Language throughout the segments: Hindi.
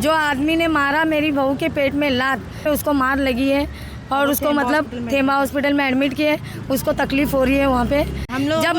जो आदमी ने मारा मेरी बहू के पेट में लात, उसको मार लगी है और उसको मतलब थेमा हॉस्पिटल में एडमिट किए, उसको तकलीफ हो रही है वहाँ पे। जब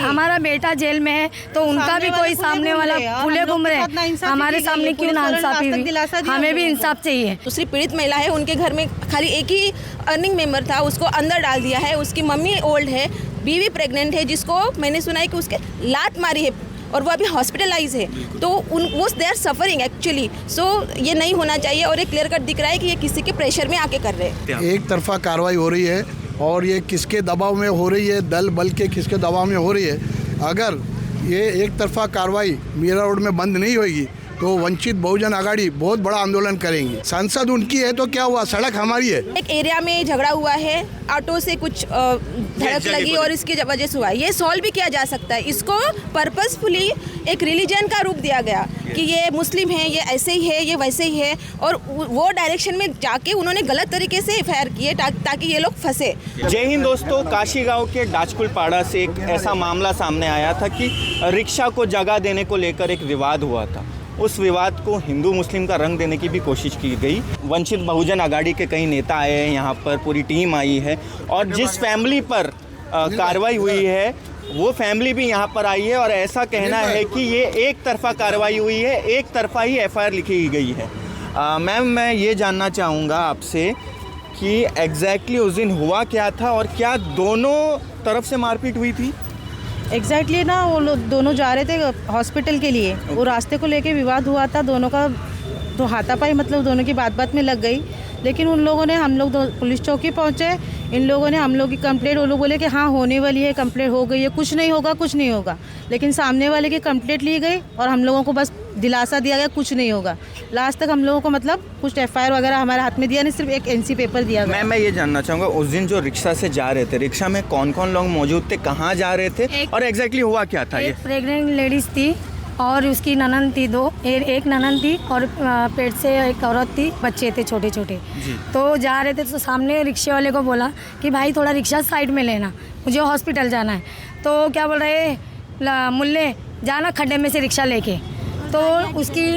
हमारा बेटा जेल में है तो उनका भी कोई सामने वाला खुले घूम रहे, हमारे सामने क्यों नाइंसाफी हुई? हमें भी इंसाफ चाहिए। दूसरी पीड़ित महिला है, उनके घर में खाली एक ही अर्निंग मेंबर था, उसको अंदर डाल दिया है। उसकी मम्मी ओल्ड है, बीवी प्रेग्नेंट है, जिसको मैंने सुना है कि उसके लात मारी है और वो अभी हॉस्पिटलाइज है। तो वो दे आर सफरिंग एक्चुअली। सो ये नहीं होना चाहिए और ये क्लियर कट दिख रहा है कि ये किसी के प्रेशर में आके कर रहे हैं। एक तरफा कार्रवाई हो रही है और ये किसके दबाव में हो रही है, दल बल के किसके दबाव में हो रही है। अगर ये एक तरफा कार्रवाई मीरा रोड में बंद नहीं होगी तो वंचित बहुजन आघाड़ी बहुत बड़ा आंदोलन करेंगे। संसद उनकी है तो क्या हुआ, सड़क हमारी है। एक एरिया में झगड़ा हुआ है, ऑटो से कुछ धड़क लगी और इसकी वजह से हुआ। ये सॉल्व भी किया जा सकता है। इसको पर्पसफुली एक रिलीजन का रूप दिया गया कि ये मुस्लिम है, ये ऐसे ही है, ये वैसे ही है, और वो डायरेक्शन में जाके उन्होंने गलत तरीके से एफआईआर किए ताकि ये लोग फंसे। जय हिंद दोस्तों, काशी गांव के डाचकुल पाड़ा से एक ऐसा मामला सामने आया था कि रिक्शा को जगह देने को लेकर एक विवाद हुआ था। उस विवाद को हिंदू मुस्लिम का रंग देने की भी कोशिश की गई। वंचित बहुजन आघाड़ी के कई नेता आए हैं, यहाँ पर पूरी टीम आई है और जिस फैमिली पर कार्रवाई हुई है वो फैमिली भी यहाँ पर आई है और ऐसा कहना है कि ये एक तरफा कार्रवाई हुई है, एक तरफा ही एफआईआर लिखी गई है। मैम, मैं ये जानना चाहूँगा आपसे कि एग्जैक्टली उस दिन हुआ क्या था और क्या दोनों तरफ से मारपीट हुई थी? एग्जैक्टली ना, वो लोग दोनों जा रहे थे हॉस्पिटल के लिए। वो रास्ते को लेके विवाद हुआ था, दोनों का तो हाथापाई मतलब दोनों की बात में लग गई। लेकिन उन लोगों ने, हम लोग पुलिस चौकी पहुंचे, इन लोगों ने हम लोग की कंप्लेंट, वो लोग बोले कि हाँ होने वाली है, कंप्लेंट हो गई है, कुछ नहीं होगा कुछ नहीं होगा। लेकिन सामने वाले की कंप्लेंट ली गई और हम लोगों को बस दिलासा दिया गया कुछ नहीं होगा। लास्ट तक हम लोगों को मतलब कुछ एफआईआर वगैरह हमारे हाथ में दिया नहीं, सिर्फ एक एनसी पेपर दिया गया। मैं ये जानना चाहूँगा, उस दिन जो रिक्शा से जा रहे थे, रिक्शा में कौन कौन लोग मौजूद थे, कहाँ जा रहे थे और एग्जैक्टली हुआ क्या था? एक प्रेग्नेंट लेडीज थी और उसकी ननद थी, एक ननद थी और पेट से एक औरत थी, बच्चे थे छोटे छोटे। तो जा रहे थे तो सामने रिक्शे वाले को बोला कि भाई थोड़ा रिक्शा साइड में लेना, मुझे हॉस्पिटल जाना है। तो क्या बोल रहे, मुल्ले जाना खड्डे में से रिक्शा लेके। तो उसकी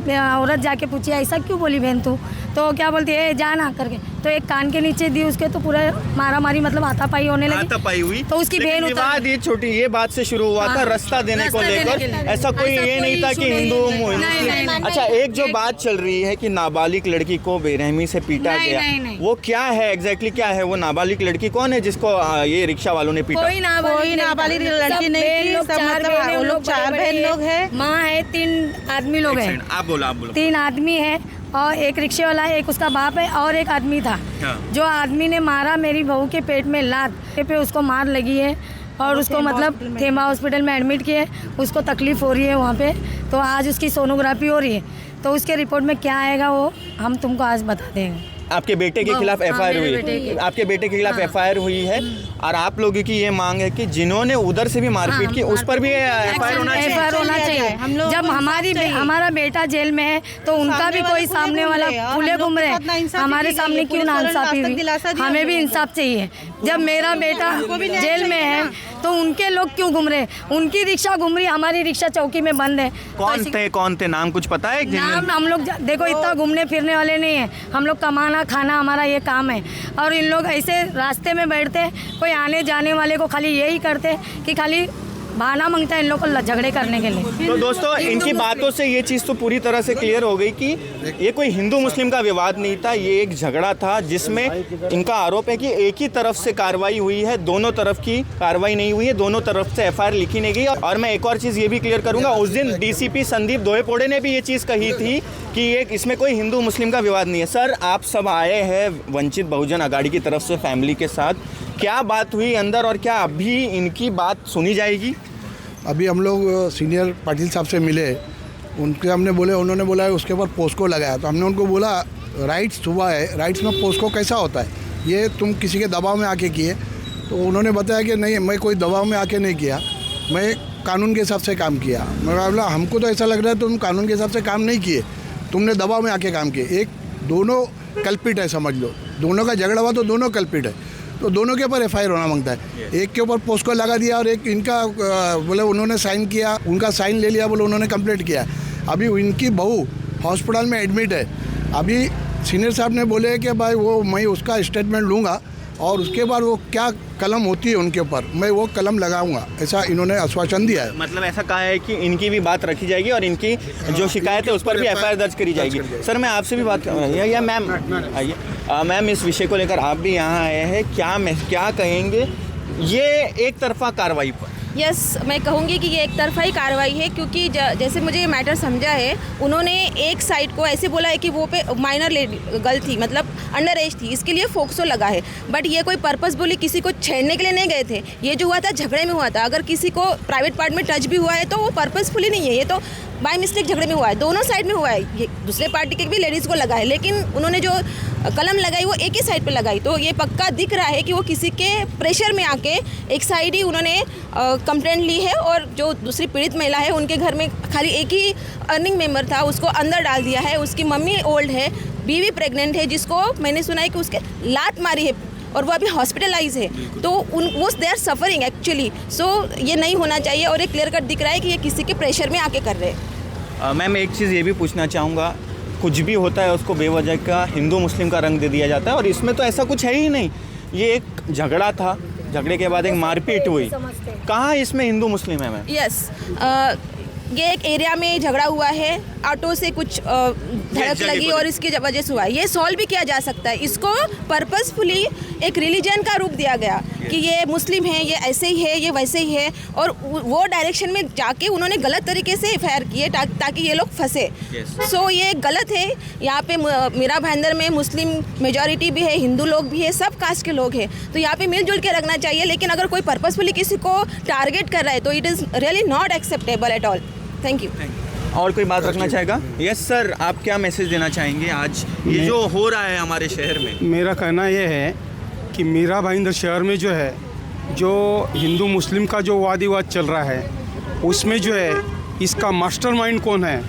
औरत जाके पूछी ऐसा क्यों बोली बहन तू? तो क्या बोलती है जाना करके, तो एक कान के नीचे दी उसके, तो पूरा मारा मारी मतलब हाथापाई होने लगी। हाथापाई हुई तो उसकी बहन विवाद ये छोटी ये बात से शुरू हुआ था, रास्ता देने को लेकर। ऐसा कोई ये नहीं था कि हिंदू मुस्लिम। अच्छा, एक जो बात चल रही है कि नाबालिग लड़की को बेरहमी से पीटा गया, वो क्या है एग्जैक्टली, क्या है वो नाबालिग लड़की? कौन है जिसको ये रिक्शा वालों ने पीटा? कोई नाबालिग लड़की नहीं थी, सब मतलब वो लोग 4 बहन लोग हैं, माँ है, 3 आदमी लोग हैं। आप बोलो। 3 आदमी है और एक रिक्शे वाला है, एक उसका बाप है और एक आदमी था। जो आदमी ने मारा मेरी बहू के पेट में लात पे उसको मार लगी है और उसको मतलब थेमा हॉस्पिटल में एडमिट किए, उसको तकलीफ हो रही है वहाँ पे। तो आज उसकी सोनोग्राफी हो रही है, तो उसके रिपोर्ट में क्या आएगा वो हम तुमको आज बता देंगे। आपके बेटे के खिलाफ एफआईआर हुई, आपके बेटे के खिलाफ एफआईआर हुई है और आप लोगों की ये मांग है कि जिन्होंने उधर से भी मारपीट की उस पर भी एफआईआर होना चाहिए। जब हमारा बेटा जेल में है तो उनका भी कोई सामने वाला खुले घूम रहे, हमारे सामने क्यों नाइंसाफी हुई? हमें भी इंसाफ चाहिए। जब मेरा बेटा जेल में है तो उनके लोग क्यों घूम रहे? उनकी रिक्शा घूम रही, हमारी रिक्शा चौकी में बंद है। कौन थे नाम कुछ पता है? नाम हम लोग देखो इतना घूमने फिरने वाले नहीं है, हम लोग कमाना खाना हमारा ये काम है। और इन लोग ऐसे रास्ते में बैठते, कोई आने जाने वाले को खाली यही करते कि खाली बहाना मांगता है इन लोग को झगड़े करने के लिए। तो दोस्तों, इनकी बातों से ये चीज़ तो पूरी तरह से क्लियर हो गई कि ये कोई हिंदू मुस्लिम का विवाद नहीं था, ये एक झगड़ा था जिसमें इनका आरोप है कि एक ही तरफ से कार्रवाई हुई है, दोनों तरफ की कार्रवाई नहीं हुई है, दोनों तरफ से एफआईआर लिखी नहीं गई। और मैं एक और चीज़ ये भी क्लियर करूँगा, उस दिन डीसीपी संदीप दोहेपोड़े ने भी ये चीज़ कही थी कि ये इसमें कोई हिंदू मुस्लिम का विवाद नहीं है। सर, आप सब आए हैं वंचित बहुजन आघाड़ी की तरफ से फैमिली के साथ, क्या बात हुई अंदर और क्या अभी इनकी बात सुनी जाएगी? अभी हम लोग सीनियर पाटिल साहब से मिले, उनके हमने बोले, उन्होंने बोला उसके ऊपर पोस्को लगाया। तो हमने उनको बोला राइट्स हुआ है, राइट्स में पोस्को कैसा होता है, ये तुम किसी के दबाव में आके किए? तो उन्होंने बताया कि नहीं, मैं कोई दबाव में आके नहीं किया, मैं कानून के हिसाब से काम किया। मैं बोला हमको तो ऐसा लग रहा है तुम कानून के हिसाब से काम नहीं किए, तुमने दबाव में आके काम किए। एक दोनों कल्पिट है, समझ लो, दोनों का झगड़ा हुआ तो दोनों कल्पिट है, तो दोनों के ऊपर एफआईआर होना मांगता है। एक के ऊपर पोस्को लगा दिया और एक इनका बोले उन्होंने साइन किया, उनका साइन ले लिया, बोले उन्होंने कंप्लीट किया। अभी इनकी बहू हॉस्पिटल में एडमिट है। अभी सीनियर साहब ने बोले कि भाई वो मैं उसका स्टेटमेंट लूँगा और उसके बाद वो क्या कलम होती है उनके ऊपर मैं वो कलम लगाऊंगा, ऐसा इन्होंने आश्वासन दिया है। मतलब ऐसा कहा है कि इनकी भी बात रखी जाएगी और इनकी जो शिकायत है उस पर भी एफआईआर दर्ज करी जाएगी। सर मैं आपसे भी बात या मैम आइए, मैम इस विषय को लेकर आप भी यहाँ आए हैं, क्या कहेंगे ये एक तरफा कार्रवाई पर? यस मैं कहूँगी कि ये एक तरफा ही कार्रवाई है, क्योंकि जैसे मुझे ये मैटर समझा है, उन्होंने एक साइड को ऐसे बोला है कि वो पे माइनर गर्ल थी, मतलब अंडर एज थी, इसके लिए फोक्सो लगा है। बट ये कोई पर्पस बोली किसी को छेड़ने के लिए नहीं गए थे, ये जो हुआ था झगड़े में हुआ था। अगर किसी को प्राइवेट पार्ट में टच भी हुआ है तो वो पर्पसफुली नहीं है, ये तो बाय मिस्टेक झगड़े में हुआ है, दोनों साइड में हुआ है। ये दूसरे पार्टी के भी लेडीज़ को लगा है, लेकिन उन्होंने जो कलम लगाई वो एक ही साइड पे लगाई, तो ये पक्का दिख रहा है कि वो किसी के प्रेशर में आके एक साइड ही उन्होंने कंप्लेंट ली है। और जो दूसरी पीड़ित महिला है उनके घर में खाली एक ही अर्निंग मेंबर था, उसको अंदर डाल दिया है। उसकी मम्मी ओल्ड है, बीवी प्रेग्नेंट है, जिसको मैंने सुना है कि उसके लात मारी है और वो अभी हॉस्पिटलाइज है, तो वो दे आर सफरिंग एक्चुअली। सो ये नहीं होना चाहिए और ये क्लियर कट दिख रहा है कि ये किसी के प्रेशर में आके कर रहे हैं। मैम एक चीज़ ये भी पूछना चाहूँगा, कुछ भी होता है उसको बेवजह का हिंदू मुस्लिम का रंग दे दिया जाता है और इसमें तो ऐसा कुछ है ही नहीं। ये एक झगड़ा था, झगड़े के बाद एक मारपीट हुई, कहाँ इसमें हिंदू मुस्लिम है मैम? यस ये एक एरिया में झगड़ा हुआ है, ऑटो से कुछ धड़क लगी और इसकी वजह से हुआ है। ये सॉल्व भी किया जा सकता है। इसको पर्पसफुली एक रिलीजन का रूप दिया गया कि ये मुस्लिम है, ये ऐसे ही है, ये वैसे ही है, और वो डायरेक्शन में जाके उन्होंने गलत तरीके से एफआईआर किए ताकि ये लोग फंसे। सो ये गलत है। यहाँ पे मेरा भाईंदर में मुस्लिम मेजॉरिटी भी है, हिंदू लोग भी है, सब कास्ट के लोग हैं, तो यहाँ पे मिलजुल के रखना चाहिए। लेकिन अगर कोई पर्पसफुली किसी को टारगेट कर रहा है तो it is really not acceptable at all. Thank you. और कोई बात रखना चाहेगा? यस सर, आप क्या मैसेज देना चाहेंगे आज ये जो हो रहा है हमारे शहर में? मेरा कहना ये है कि मीरा भाईंदर शहर में जो है, जो हिंदू मुस्लिम का जो वाद विवाद चल रहा है, उसमें जो है इसका मास्टरमाइंड कौन है,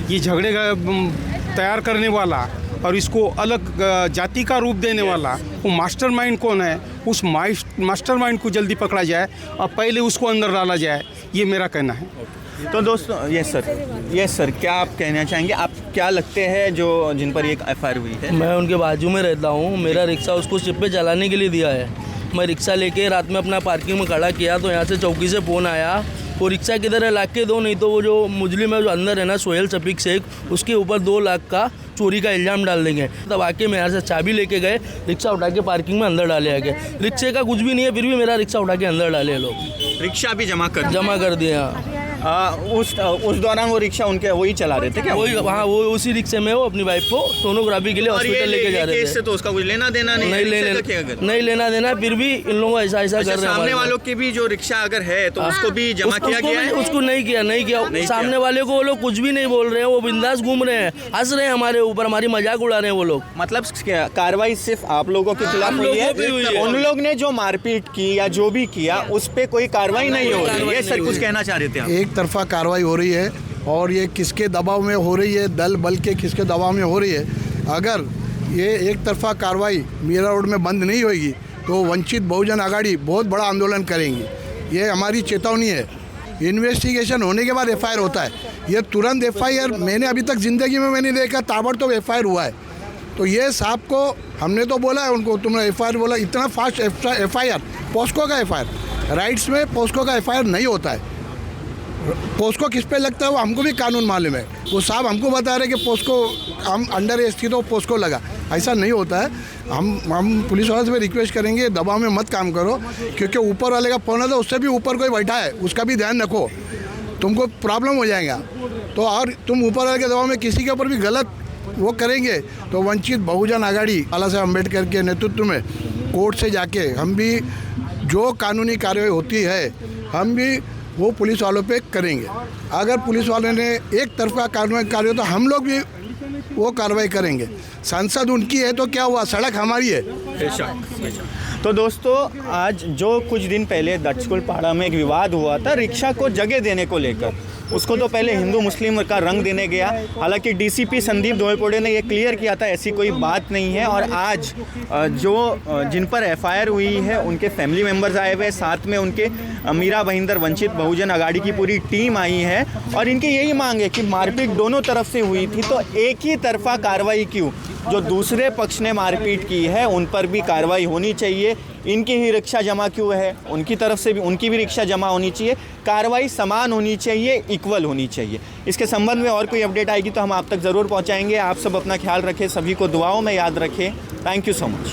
ये झगड़े का तैयार करने वाला और इसको अलग जाति का रूप देने वाला, वो मास्टरमाइंड कौन है, उस मास्टरमाइंड को जल्दी पकड़ा जाए और पहले उसको अंदर डाला जाए, ये मेरा कहना है। तो दोस्तों यस सर, क्या आप कहना चाहेंगे? आप क्या लगते हैं जो जिन पर एक एफआईआर हुई है? मैं उनके बाजू में रहता हूँ, मेरा रिक्शा उसको शिप पे चलाने के लिए दिया है। मैं रिक्शा लेके रात में अपना पार्किंग में खड़ा किया तो यहाँ से चौकी से फ़ोन आया, वो रिक्शा किधर है ला के दो, नहीं तो वो जो मुजरिम है जो अंदर है ना सोहेल शफीक शेख, उसके ऊपर 2 लाख का चोरी का इल्ज़ाम डाल देंगे। तब आके मैं यहाँ से चाबी लेके गए, रिक्शा उठा के पार्किंग में अंदर डाले आगे। रिक्शे का कुछ भी नहीं है, फिर भी मेरा रिक्शा उठा के अंदर डाले लोग। रिक्शा भी जमा कर दिए। हाँ उस दौरान वो रिक्शा उनके वही चला रहे थे क्या? वही, हाँ वो उसी रिक्शे में वो अपनी वाइफ को सोनोग्राफी के लिए हॉस्पिटल लेके जा रहे थे। तो उसका कुछ लेना देना नहीं लेना देना, फिर भी इन लोगों ऐसा कर रहे हैं। सामने वालों की भी जो रिक्शा अगर है तो उसको भी जमा किया गया है? उसको नहीं किया। सामने वाले को वो लोग कुछ भी नहीं बोल रहे हैं, वो बिंदास घूम रहे हैं, हंस रहे हैं हमारे ऊपर, हमारी मजाक उड़ा रहे हैं वो लोग। मतलब कार्रवाई सिर्फ आप लोगों के खिलाफ हुई है, उन लोग ने जो मारपीट की या जो भी किया उस पे कोई कार्रवाई नहीं हो रही है। सर कुछ कहना चाह रहे थे आप? एक तरफा कार्रवाई हो रही है और ये किसके दबाव में हो रही है, दल बल के किसके दबाव में हो रही है। अगर ये एक तरफा कार्रवाई मीरा रोड में बंद नहीं होगी तो वंचित बहुजन आघाड़ी बहुत बड़ा आंदोलन करेंगी। ये हमारी चेतावनी है। इन्वेस्टिगेशन होने के बाद एफआईआर होता है, ये तुरंत एफआईआर मैंने अभी तक ज़िंदगी में मैंने देखा, ताबड़तोड़ एफआईआर हुआ है। तो ये साहब को हमने तो बोला है उनको, तुमने एफआईआर बोला, इतना फास्ट एफआईआर, पोस्को का एफआईआर, राइट्स में पोस्को का एफआईआर नहीं होता है। पोस्को किस पे लगता है वो हमको भी कानून मालूम है। वो साहब हमको बता रहे कि पोस्को हम अंडर एज थी तो पोस्को लगा, ऐसा नहीं होता है। हम पुलिस वाले से रिक्वेस्ट करेंगे दबाव में मत काम करो, क्योंकि ऊपर वाले का फोन है तो उससे भी ऊपर कोई बैठा है, उसका भी ध्यान रखो, तुमको प्रॉब्लम हो जाएगा। तो और तुम ऊपर वाले के दबाव में किसी के ऊपर भी गलत वो करेंगे तो वंचित बहुजन आघाड़ी बाला साहब अम्बेडकर के नेतृत्व में कोर्ट से जाके हम भी जो कानूनी कार्रवाई होती है हम भी वो पुलिस वालों पे करेंगे। अगर पुलिस वालों ने एक तरफा कार्रवाई तो हम लोग भी वो कार्रवाई करेंगे। संसद उनकी है तो क्या हुआ, सड़क हमारी है। तो दोस्तों आज जो कुछ दिन पहले दक्षकुल पहाड़ा में एक विवाद हुआ था रिक्शा को जगह देने को लेकर, उसको तो पहले हिंदू मुस्लिम का रंग देने गया। हालांकि डीसीपी संदीप धोएपोड़े ने ये क्लियर किया था ऐसी कोई बात नहीं है। और आज जिन पर एफआईआर हुई है उनके फैमिली मेम्बर्स आए हुए, साथ में उनके मीरा भाईंदर वंचित बहुजन अघाड़ी की पूरी टीम आई है और इनकी यही मांग है कि मारपीट दोनों तरफ से हुई थी तो एक ही तरफा कार्रवाई क्यों, जो दूसरे पक्ष ने मारपीट की है उन पर भी कार्रवाई होनी चाहिए। इनकी ही रिक्शा जमा क्यों है, उनकी तरफ से भी उनकी भी रिक्शा जमा होनी चाहिए। कार्रवाई समान होनी चाहिए, इक्वल होनी चाहिए। इसके संबंध में और कोई अपडेट आएगी तो हम आप तक ज़रूर पहुंचाएंगे। आप सब अपना ख्याल रखें, सभी को दुआओं में याद रखें। Thank you so much.